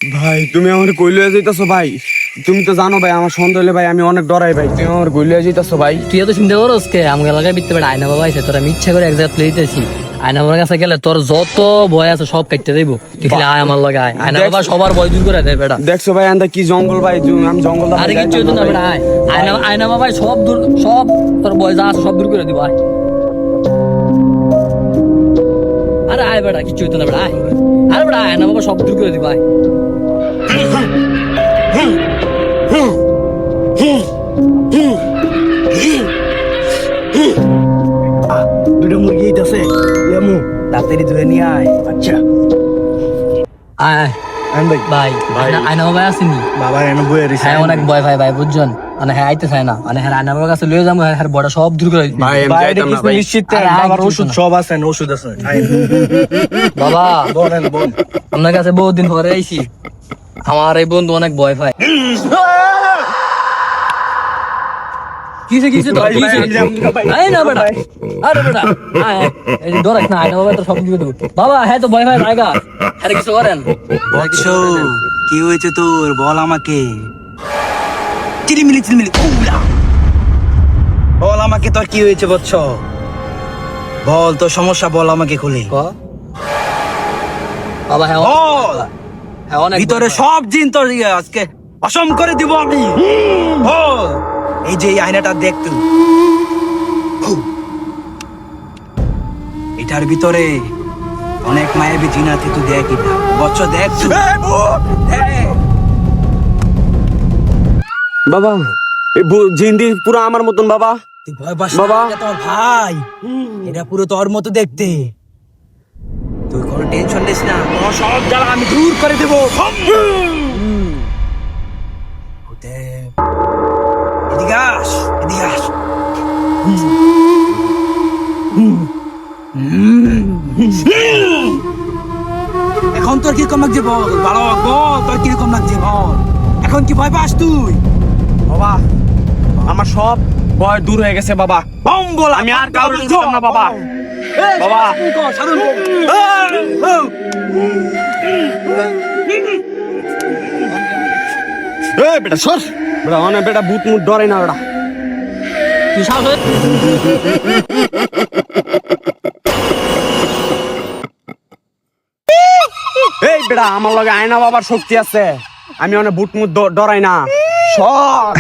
ভাই তুমি আমার কই লইয়া যাইতাছো ভাই? তুমি তো জানো ভাই আমার সন্দেহ হলে ভাই আমি অনেক ডরাই ভাই। তুমি আমার কই লইয়া যাইতাছো ভাই? তুই এত চিন্তা করস কে? আমাকে এলাকায় বিতে বেড়া আয়না বাবা আছে, তোর আমি ইচ্ছা করে এক জায়গায় লইতেছি। আয়না বাবার কাছে গেলে তোর যত ভয় আছে সব কাটতে দেবো। তুই খালি আয় আমার লগে আয়। আয়না বাবা সবার ভয় দূর করে দেয় বেটা। দেখছো ভাই আন্দা কি জঙ্গল ভাই, আমি জঙ্গল আরে কিচ্ছু হইতো না বেটা, আয়। আয়না বাবা সব দূর, সব তোর ভয় যা আছে সব দূর করে দিব আয়। আরে আয় বেটা, কিচ্ছু হইতো না বেটা, আয়। আরে বেটা আয়না বাবা সব দূর করে দিব আয়। দুটো মুরগি আছে এমু তাড়াতাড়ি ধরে নিয়ে আয়। আচ্ছা আয় আইন ভাই ভাই, আয়না বাবা আসেনি? বাবা এনে বইয়ে রইছে। হ্যাঁ অনেক ভয় ভাই ভাই বুঝছেন, মানে হ্যাঁ আইতে চায় না, মানে হ্যাঁ আয়না বাবার কাছে লয়ে যাবো, হ্যাঁ বড় সব দূর করে দিবো। ভাই আমি বাইরে যাইতাম না কিছু ভাই। নিশ্চিত আরে আয়, বাবার কিছু ওষুধ না। সব আছে, ওষুধ আছে আইন। বাবা বলেন বল। আপনার কাছে বহুত দিন পরে আইছি, আমার এই বন্ধু অনেক ভয় পায়। কিসে কিসে তো ভাই, কিসে ভাই, আয় না বেটা, আরে বেটা আয়, এই ডরাস না, আয়না বাবা তো সব কিছু দেবো। বাবা হ্যাঁ তো ভয় পায় জায়গা, আরে কিছু করেন। বৎস কি হয়েছে তোর বল আমাকে। চিলিমিলি চিলিমিলি উলা। বল আমাকে তোর কি হয়েছে বৎস, বল তোর সমস্যা বল আমাকে খুলে বাবা হ্যাঁ বল। হ্যাঁ অনেক ভিতরে ভয় পায়। সব জিন তোর আজকে অসম করে দিব আমি। বল এই যে এই আয়নাটা দেখ তুই, এটার ভিতরে অনেক মায়াবী জিন আছে, তুই দেখ এটা বৎস, দেখ তুই দেখ। বাবা এই জিন্দি পুরো আমার মতন বাবা। তুই ভয় পাস বাবা। না, এটা তোর ভাই, এটা পুরো তোর মতো দেখতে। তুই কোনো টেনশন নিস না, তোর সব জ্বালা আমি দূর করে দেবো। এদিকে আস, এদিকে আস। এখন তোর কিরকম লাগছে বল, বালক বল তোর কিরকম লাগছে বল। এখন কি ভয় পাস তুই? বাবা আমার সব ভয় দূর হয়ে গেছে বাবা। বম বল, আমি আর কারোর দিতাম না বাবা। বাবা এই বেটা সর বেটা, অনেক বেটা ভূত মুট ডরে না বেটা। তুই সাহস হয়ে- এই বেটা আমার লগে আয়না বাবার শক্তি আছে, আমি অনেক ভূত মুট ডরাই না। সর